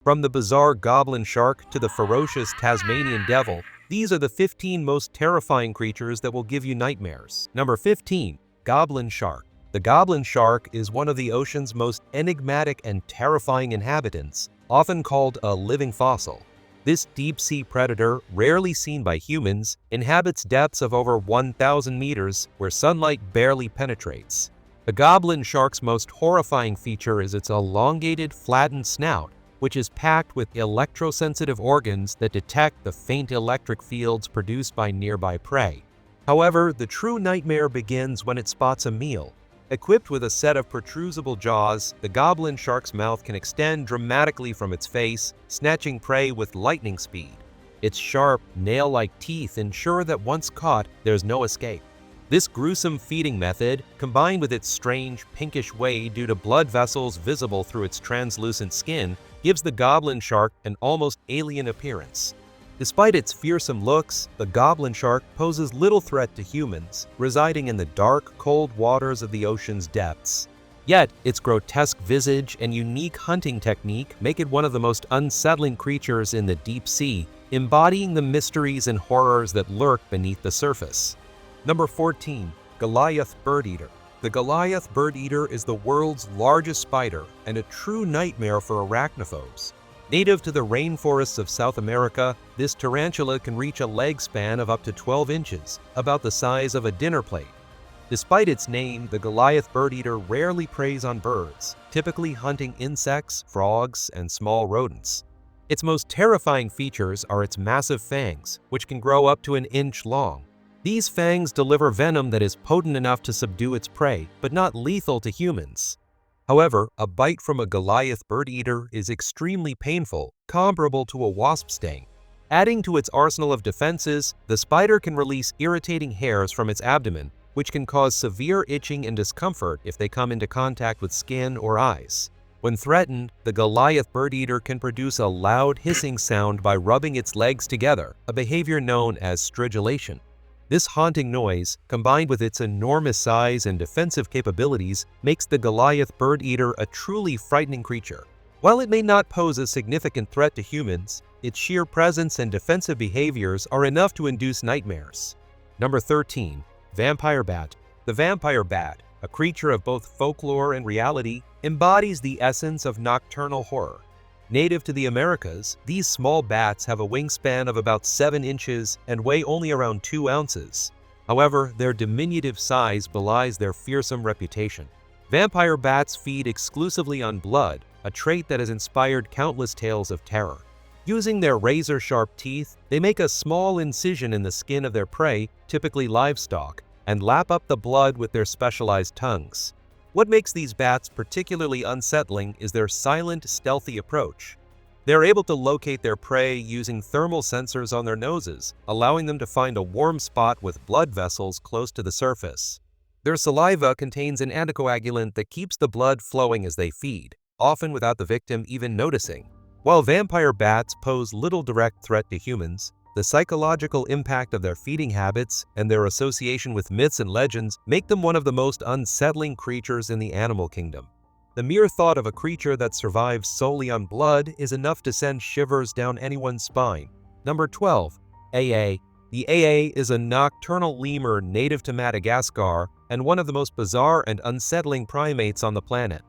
From the bizarre Goblin Shark to the ferocious Tasmanian Devil, these are the 15 most terrifying creatures that will give you nightmares. Number 15. Goblin Shark. The Goblin Shark is one of the ocean's most enigmatic and terrifying inhabitants, often called a living fossil. This deep-sea predator, rarely seen by humans, inhabits depths of over 1,000 meters where sunlight barely penetrates. The Goblin Shark's most horrifying feature is its elongated, flattened snout, which is packed with electrosensitive organs that detect the faint electric fields produced by nearby prey. However, the true nightmare begins when it spots a meal. Equipped with a set of protrusible jaws, the Goblin Shark's mouth can extend dramatically from its face, snatching prey with lightning speed. Its sharp, nail-like teeth ensure that once caught, there's no escape. This gruesome feeding method, combined with its strange, pinkish way due to blood vessels visible through its translucent skin, gives the Goblin Shark an almost alien appearance. Despite its fearsome looks, the Goblin Shark poses little threat to humans, residing in the dark, cold waters of the ocean's depths. Yet, its grotesque visage and unique hunting technique make it one of the most unsettling creatures in the deep sea, embodying the mysteries and horrors that lurk beneath the surface. Number 14. Goliath Bird Eater. The Goliath Bird Eater is the world's largest spider and a true nightmare for arachnophobes. Native to the rainforests of South America, this tarantula can reach a leg span of up to 12 inches, about the size of a dinner plate. Despite its name, the Goliath bird eater rarely preys on birds, typically hunting insects, frogs, and small rodents. Its most terrifying features are its massive fangs, which can grow up to an inch long. These fangs deliver venom that is potent enough to subdue its prey, but not lethal to humans. However, a bite from a Goliath bird eater is extremely painful, comparable to a wasp sting. Adding to its arsenal of defenses, the spider can release irritating hairs from its abdomen, which can cause severe itching and discomfort if they come into contact with skin or eyes. When threatened, the Goliath bird eater can produce a loud hissing sound by rubbing its legs together, a behavior known as stridulation. This haunting noise, combined with its enormous size and defensive capabilities, makes the Goliath bird eater a truly frightening creature. While it may not pose a significant threat to humans, its sheer presence and defensive behaviors are enough to induce nightmares. Number 13. Vampire Bat. The vampire bat, a creature of both folklore and reality, embodies the essence of nocturnal horror. Native to the Americas, these small bats have a wingspan of about 7 inches and weigh only around 2 ounces. However, their diminutive size belies their fearsome reputation. Vampire bats feed exclusively on blood, a trait that has inspired countless tales of terror. Using their razor-sharp teeth, they make a small incision in the skin of their prey, typically livestock, and lap up the blood with their specialized tongues. What makes these bats particularly unsettling is their silent, stealthy approach. They're able to locate their prey using thermal sensors on their noses, allowing them to find a warm spot with blood vessels close to the surface. Their saliva contains an anticoagulant that keeps the blood flowing as they feed, often without the victim even noticing. While vampire bats pose little direct threat to humans, the psychological impact of their feeding habits and their association with myths and legends make them one of the most unsettling creatures in the animal kingdom. The mere thought of a creature that survives solely on blood is enough to send shivers down anyone's spine. Number 12. AA. The AA is a nocturnal lemur native to Madagascar and one of the most bizarre and unsettling primates on the planet.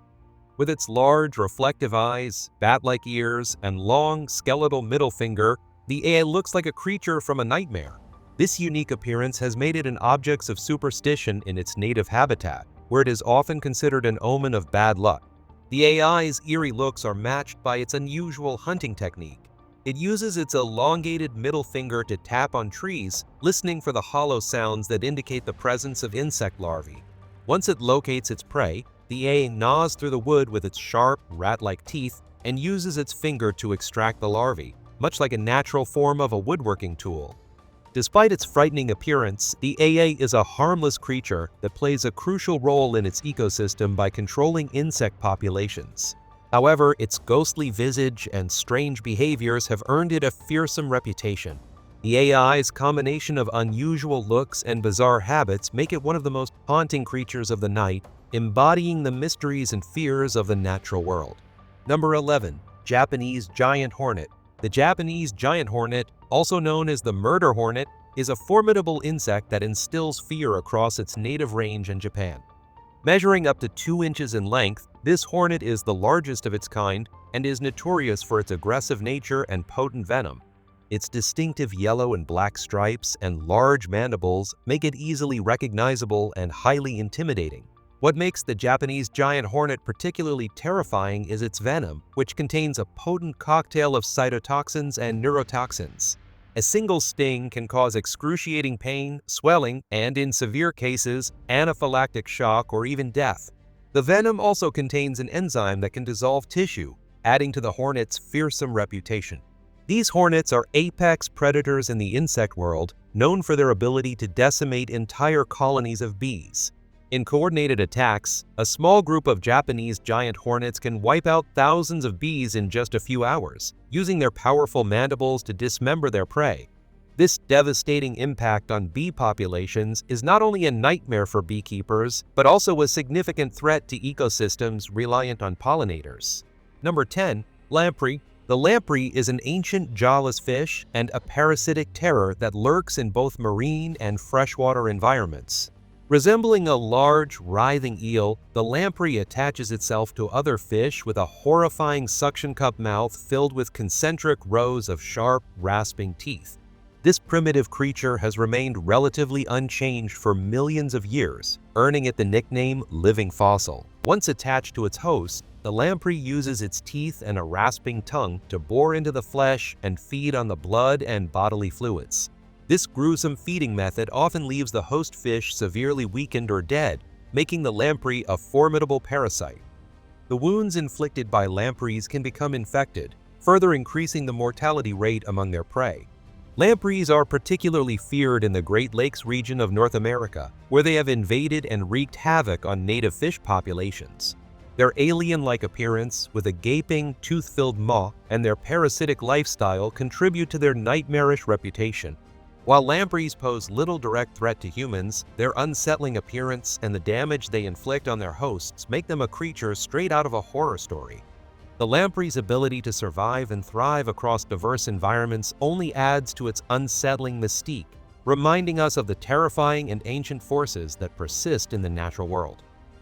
With its large, reflective eyes, bat-like ears, and long, skeletal middle finger, the AA looks like a creature from a nightmare. This unique appearance has made it an object of superstition in its native habitat, where it is often considered an omen of bad luck. The AI's eerie looks are matched by its unusual hunting technique. It uses its elongated middle finger to tap on trees, listening for the hollow sounds that indicate the presence of insect larvae. Once it locates its prey, the AA gnaws through the wood with its sharp, rat-like teeth and uses its finger to extract the larvae, much like a natural form of a woodworking tool. Despite its frightening appearance, the AA is a harmless creature that plays a crucial role in its ecosystem by controlling insect populations. However, its ghostly visage and strange behaviors have earned it a fearsome reputation. The AI's combination of unusual looks and bizarre habits make it one of the most haunting creatures of the night, embodying the mysteries and fears of the natural world. Number 11. Japanese Giant Hornet. The Japanese Giant Hornet, also known as the murder hornet, is a formidable insect that instills fear across its native range in Japan. Measuring up to 2 inches in length, this hornet is the largest of its kind and is notorious for its aggressive nature and potent venom. Its distinctive yellow and black stripes and large mandibles make it easily recognizable and highly intimidating. What makes the Japanese giant hornet particularly terrifying is its venom, which contains a potent cocktail of cytotoxins and neurotoxins. A single sting can cause excruciating pain, swelling, and in severe cases, anaphylactic shock or even death. The venom also contains an enzyme that can dissolve tissue, adding to the hornet's fearsome reputation. These hornets are apex predators in the insect world, known for their ability to decimate entire colonies of bees. In coordinated attacks, a small group of Japanese giant hornets can wipe out thousands of bees in just a few hours, using their powerful mandibles to dismember their prey. This devastating impact on bee populations is not only a nightmare for beekeepers, but also a significant threat to ecosystems reliant on pollinators. Number 10. Lamprey. The lamprey is an ancient jawless fish and a parasitic terror that lurks in both marine and freshwater environments. Resembling a large, writhing eel, the lamprey attaches itself to other fish with a horrifying suction cup mouth filled with concentric rows of sharp, rasping teeth. This primitive creature has remained relatively unchanged for millions of years, earning it the nickname living fossil. Once attached to its host, the lamprey uses its teeth and a rasping tongue to bore into the flesh and feed on the blood and bodily fluids. This gruesome feeding method often leaves the host fish severely weakened or dead, making the lamprey a formidable parasite. The wounds inflicted by lampreys can become infected, further increasing the mortality rate among their prey. Lampreys are particularly feared in the Great Lakes region of North America, where they have invaded and wreaked havoc on native fish populations. Their alien-like appearance, with a gaping, tooth-filled maw, and their parasitic lifestyle contribute to their nightmarish reputation. While lampreys pose little direct threat to humans, their unsettling appearance and the damage they inflict on their hosts make them a creature straight out of a horror story. The lamprey's ability to survive and thrive across diverse environments only adds to its unsettling mystique, reminding us of the terrifying and ancient forces that persist in the natural world.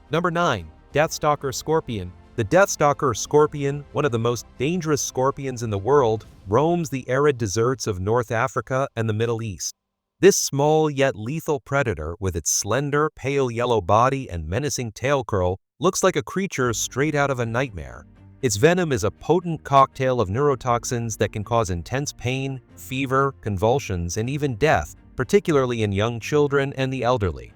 Number 9. Deathstalker Scorpion. The Deathstalker scorpion, one of the most dangerous scorpions in the world, roams the arid deserts of North Africa and the Middle East. This small yet lethal predator, with its slender, pale yellow body and menacing tail curl, looks like a creature straight out of a nightmare. Its venom is a potent cocktail of neurotoxins that can cause intense pain, fever, convulsions, and even death, particularly in young children and the elderly.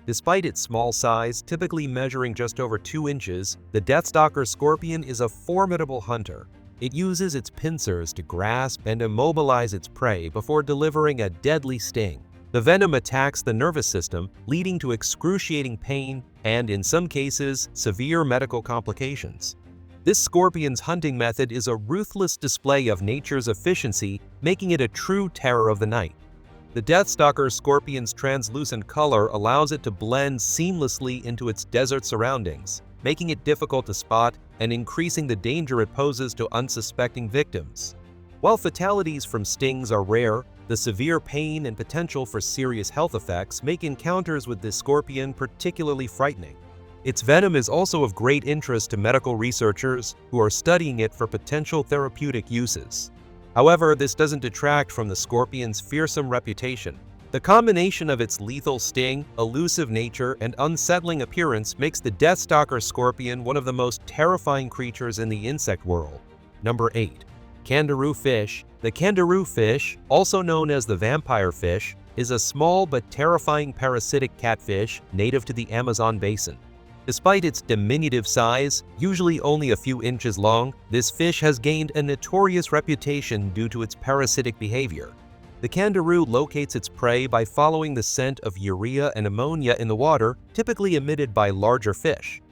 Despite its small size, typically measuring just over 2 inches, the Deathstalker scorpion is a formidable hunter. It uses its pincers to grasp and immobilize its prey before delivering a deadly sting. The venom attacks the nervous system, leading to excruciating pain and, in some cases, severe medical complications. This scorpion's hunting method is a ruthless display of nature's efficiency, making it a true terror of the night. The Deathstalker scorpion's translucent color allows it to blend seamlessly into its desert surroundings, making it difficult to spot and increasing the danger it poses to unsuspecting victims. While fatalities from stings are rare, the severe pain and potential for serious health effects make encounters with this scorpion particularly frightening. Its venom is also of great interest to medical researchers who are studying it for potential therapeutic uses. However, this doesn't detract from the scorpion's fearsome reputation. The combination of its lethal sting, elusive nature, and unsettling appearance makes the Deathstalker scorpion one of the most terrifying creatures in the insect world. Number 8. Kangaroo fish. The kangaroo fish, also known as the vampire fish, is a small but terrifying parasitic catfish native to the Amazon basin. Despite its diminutive size, usually only a few inches long, this fish has gained a notorious reputation due to its parasitic behavior. The kangaroo locates its prey by following the scent of urea and ammonia in the water, typically emitted by larger fish.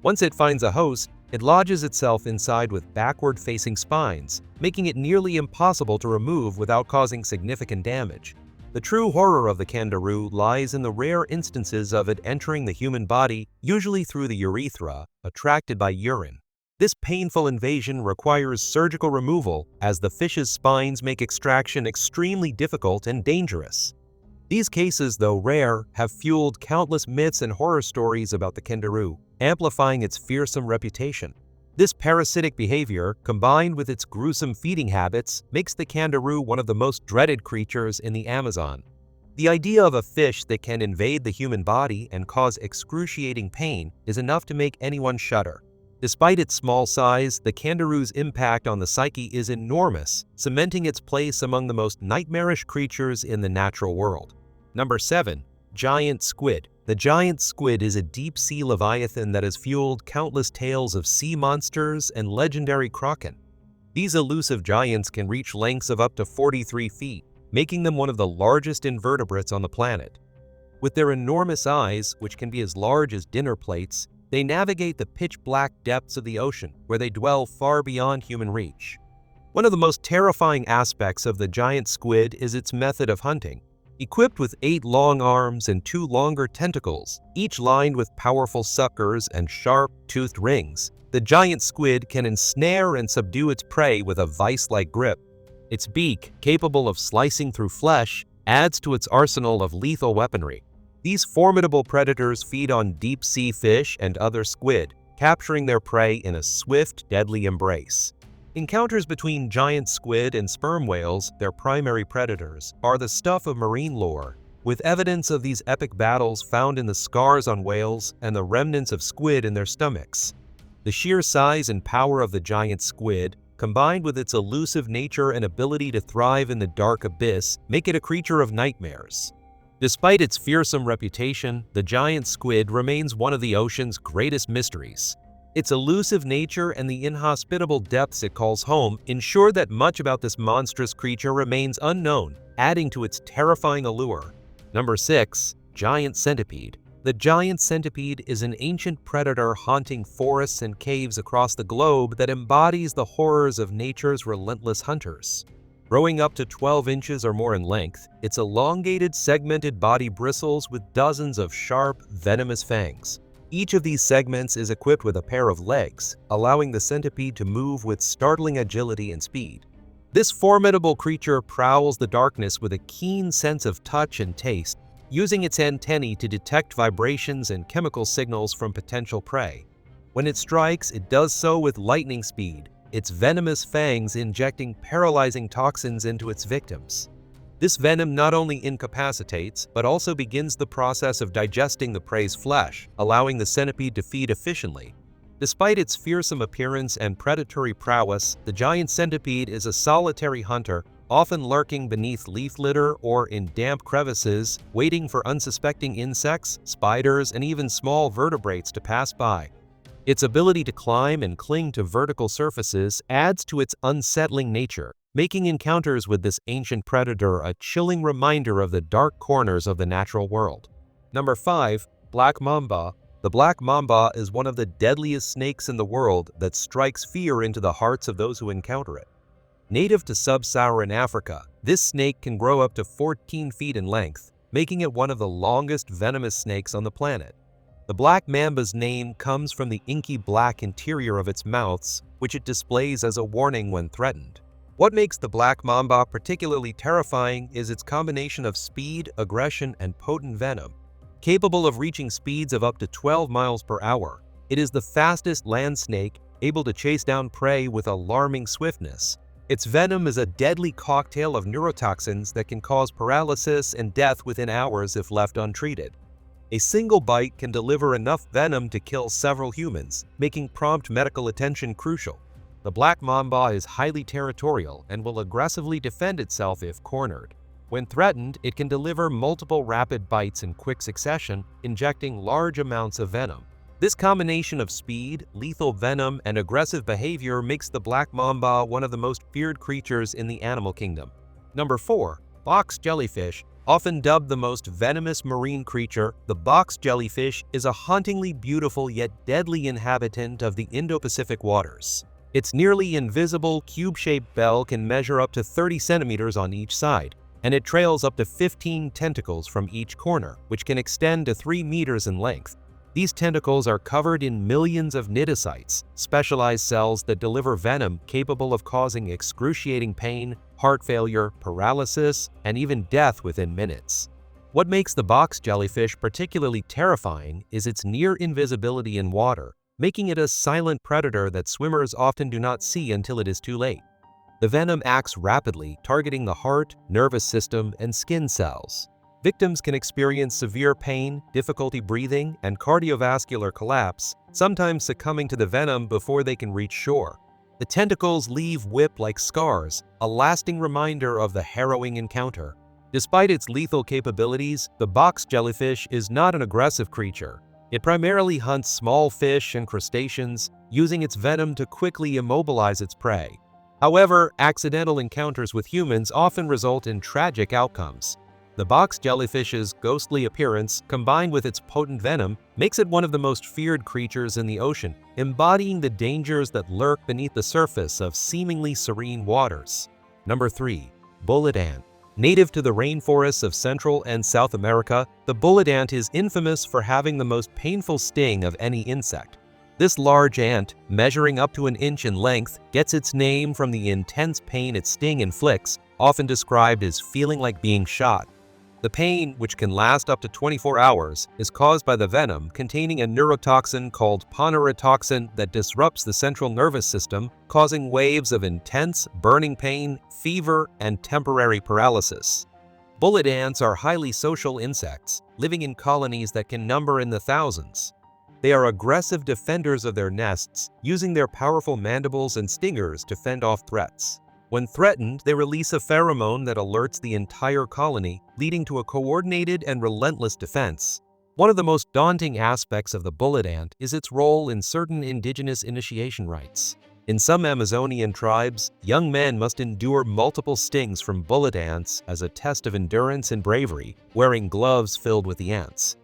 Once it finds a host, it lodges itself inside with backward-facing spines, making it nearly impossible to remove without causing significant damage. The true horror of the kangaroo lies in the rare instances of it entering the human body, usually through the urethra, attracted by urine. This painful invasion requires surgical removal, as the fish's spines make extraction extremely difficult and dangerous. These cases, though rare, have fueled countless myths and horror stories about the kangaroo, amplifying its fearsome reputation. This parasitic behavior, combined with its gruesome feeding habits, makes the kangaroo one of the most dreaded creatures in the Amazon. The idea of a fish that can invade the human body and cause excruciating pain is enough to make anyone shudder. Despite its small size, the kangaroo's impact on the psyche is enormous, cementing its place among the most nightmarish creatures in the natural world. Number 7. Giant Squid. The giant squid is a deep-sea leviathan that has fueled countless tales of sea monsters and legendary kraken. These elusive giants can reach lengths of up to 43 feet, making them one of the largest invertebrates on the planet. With their enormous eyes, which can be as large as dinner plates, they navigate the pitch-black depths of the ocean, where they dwell far beyond human reach. One of the most terrifying aspects of the giant squid is its method of hunting. Equipped with 8 long arms and 2 longer tentacles, each lined with powerful suckers and sharp, toothed rings, the giant squid can ensnare and subdue its prey with a vice-like grip. Its beak, capable of slicing through flesh, adds to its arsenal of lethal weaponry. These formidable predators feed on deep-sea fish and other squid, capturing their prey in a swift, deadly embrace. Encounters between giant squid and sperm whales, their primary predators, are the stuff of marine lore, with evidence of these epic battles found in the scars on whales and the remnants of squid in their stomachs. The sheer size and power of the giant squid, combined with its elusive nature and ability to thrive in the dark abyss, make it a creature of nightmares. Despite its fearsome reputation, the giant squid remains one of the ocean's greatest mysteries. Its elusive nature and the inhospitable depths it calls home ensure that much about this monstrous creature remains unknown, adding to its terrifying allure. Number 6. Giant Centipede. The giant centipede is an ancient predator haunting forests and caves across the globe that embodies the horrors of nature's relentless hunters. Growing up to 12 inches or more in length, its elongated, segmented body bristles with dozens of sharp, venomous fangs. Each of these segments is equipped with a pair of legs, allowing the centipede to move with startling agility and speed. This formidable creature prowls the darkness with a keen sense of touch and taste, using its antennae to detect vibrations and chemical signals from potential prey. When it strikes, it does so with lightning speed, its venomous fangs injecting paralyzing toxins into its victims. This venom not only incapacitates, but also begins the process of digesting the prey's flesh, allowing the centipede to feed efficiently. Despite its fearsome appearance and predatory prowess, the giant centipede is a solitary hunter, often lurking beneath leaf litter or in damp crevices, waiting for unsuspecting insects, spiders, and even small vertebrates to pass by. Its ability to climb and cling to vertical surfaces adds to its unsettling nature, making encounters with this ancient predator a chilling reminder of the dark corners of the natural world. Number 5. Black Mamba. The black mamba is one of the deadliest snakes in the world that strikes fear into the hearts of those who encounter it. Native to sub-Saharan Africa, this snake can grow up to 14 feet in length, making it one of the longest venomous snakes on the planet. The black mamba's name comes from the inky black interior of its mouths, which it displays as a warning when threatened. What makes the black mamba particularly terrifying is its combination of speed, aggression, and potent venom. Capable of reaching speeds of up to 12 miles per hour, it is the fastest land snake, able to chase down prey with alarming swiftness. Its venom is a deadly cocktail of neurotoxins that can cause paralysis and death within hours if left untreated. A single bite can deliver enough venom to kill several humans, making prompt medical attention crucial. The black mamba is highly territorial and will aggressively defend itself if cornered. When threatened, it can deliver multiple rapid bites in quick succession, injecting large amounts of venom. This combination of speed, lethal venom, and aggressive behavior makes the black mamba one of the most feared creatures in the animal kingdom. Number 4. Box jellyfish. Often dubbed the most venomous marine creature, the box jellyfish is a hauntingly beautiful yet deadly inhabitant of the Indo-Pacific waters. Its nearly invisible, cube-shaped bell can measure up to 30 centimeters on each side, and it trails up to 15 tentacles from each corner, which can extend to 3 meters in length. These tentacles are covered in millions of cnidocytes, specialized cells that deliver venom capable of causing excruciating pain, heart failure, paralysis, and even death within minutes. What makes the box jellyfish particularly terrifying is its near invisibility in water, making it a silent predator that swimmers often do not see until it is too late. The venom acts rapidly, targeting the heart, nervous system, and skin cells. Victims can experience severe pain, difficulty breathing, and cardiovascular collapse, sometimes succumbing to the venom before they can reach shore. The tentacles leave whip-like scars, a lasting reminder of the harrowing encounter. Despite its lethal capabilities, the box jellyfish is not an aggressive creature. It primarily hunts small fish and crustaceans, using its venom to quickly immobilize its prey. However, accidental encounters with humans often result in tragic outcomes. The box jellyfish's ghostly appearance, combined with its potent venom, makes it one of the most feared creatures in the ocean, embodying the dangers that lurk beneath the surface of seemingly serene waters. Number 3. Bullet ant. Native to the rainforests of Central and South America, the bullet ant is infamous for having the most painful sting of any insect. This large ant, measuring up to an inch in length, gets its name from the intense pain its sting inflicts, often described as feeling like being shot. The pain, which can last up to 24 hours, is caused by the venom containing a neurotoxin called ponerotoxin that disrupts the central nervous system, causing waves of intense, burning pain, fever, and temporary paralysis. Bullet ants are highly social insects, living in colonies that can number in the thousands. They are aggressive defenders of their nests, using their powerful mandibles and stingers to fend off threats. When threatened, they release a pheromone that alerts the entire colony, leading to a coordinated and relentless defense. One of the most daunting aspects of the bullet ant is its role in certain indigenous initiation rites. In some Amazonian tribes, young men must endure multiple stings from bullet ants as a test of endurance and bravery, wearing gloves filled with the ants.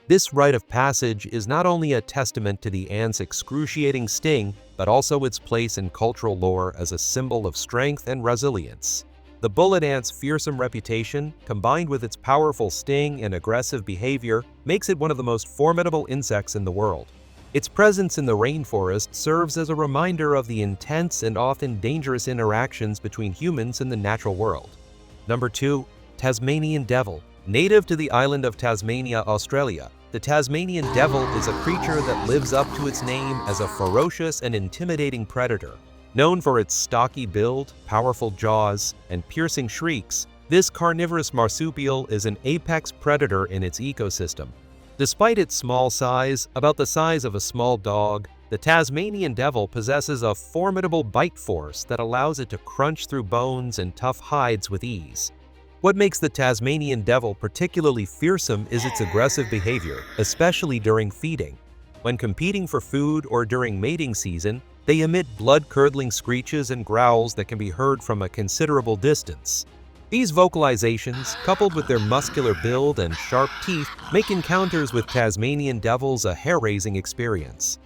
This rite of passage is not only a testament to the ant's excruciating sting, but also its place in cultural lore as a symbol of strength and resilience. The bullet ant's fearsome reputation, combined with its powerful sting and aggressive behavior, makes it one of the most formidable insects in the world. Its presence in the rainforest serves as a reminder of the intense and often dangerous interactions between humans and the natural world. Number 2. Tasmanian Devil. Native to the island of Tasmania, Australia, the Tasmanian Devil is a creature that lives up to its name as a ferocious and intimidating predator. Known for its stocky build, powerful jaws, and piercing shrieks, this carnivorous marsupial is an apex predator in its ecosystem. Despite its small size, about the size of a small dog, the Tasmanian Devil possesses a formidable bite force that allows it to crunch through bones and tough hides with ease. What makes the Tasmanian Devil particularly fearsome is its aggressive behavior, especially during feeding. When competing for food or during mating season, they emit blood-curdling screeches and growls that can be heard from a considerable distance. These vocalizations, coupled with their muscular build and sharp teeth, make encounters with Tasmanian devils a hair-raising experience.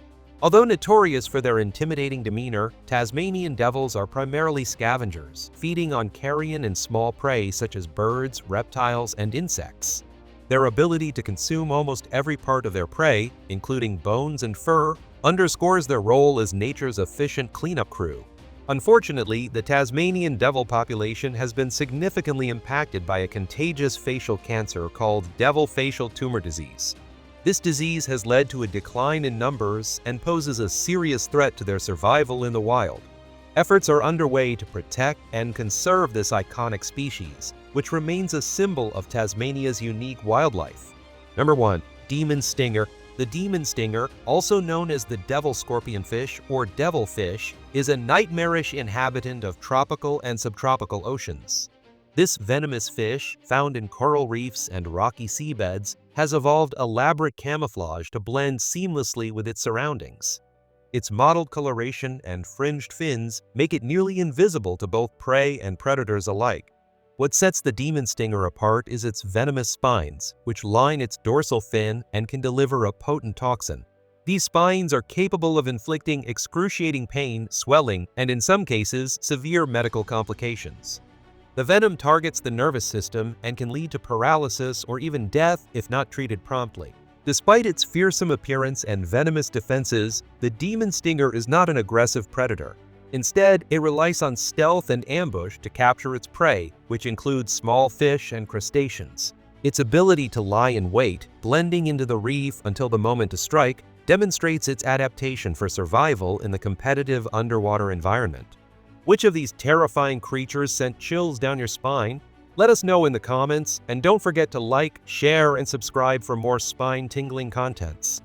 Although notorious for their intimidating demeanor, Tasmanian devils are primarily scavengers, feeding on carrion and small prey such as birds, reptiles, and insects. Their ability to consume almost every part of their prey, including bones and fur, underscores their role as nature's efficient cleanup crew. Unfortunately, the Tasmanian devil population has been significantly impacted by a contagious facial cancer called devil facial tumor disease. This disease has led to a decline in numbers and poses a serious threat to their survival in the wild. Efforts are underway to protect and conserve this iconic species, which remains a symbol of Tasmania's unique wildlife. Number 1. Demon Stinger. The demon stinger, also known as the devil scorpionfish or devilfish, is a nightmarish inhabitant of tropical and subtropical oceans. This venomous fish, found in coral reefs and rocky seabeds, has evolved elaborate camouflage to blend seamlessly with its surroundings. Its mottled coloration and fringed fins make it nearly invisible to both prey and predators alike. What sets the demon stinger apart is its venomous spines, which line its dorsal fin and can deliver a potent toxin. These spines are capable of inflicting excruciating pain, swelling, and in some cases, severe medical complications. The venom targets the nervous system and can lead to paralysis or even death if not treated promptly. Despite its fearsome appearance and venomous defenses, the demon stinger is not an aggressive predator. Instead, it relies on stealth and ambush to capture its prey, which includes small fish and crustaceans. Its ability to lie in wait, blending into the reef until the moment to strike, demonstrates its adaptation for survival in the competitive underwater environment. Which of these terrifying creatures sent chills down your spine? Let us know in the comments, and don't forget to like, share, and subscribe for more spine-tingling contents.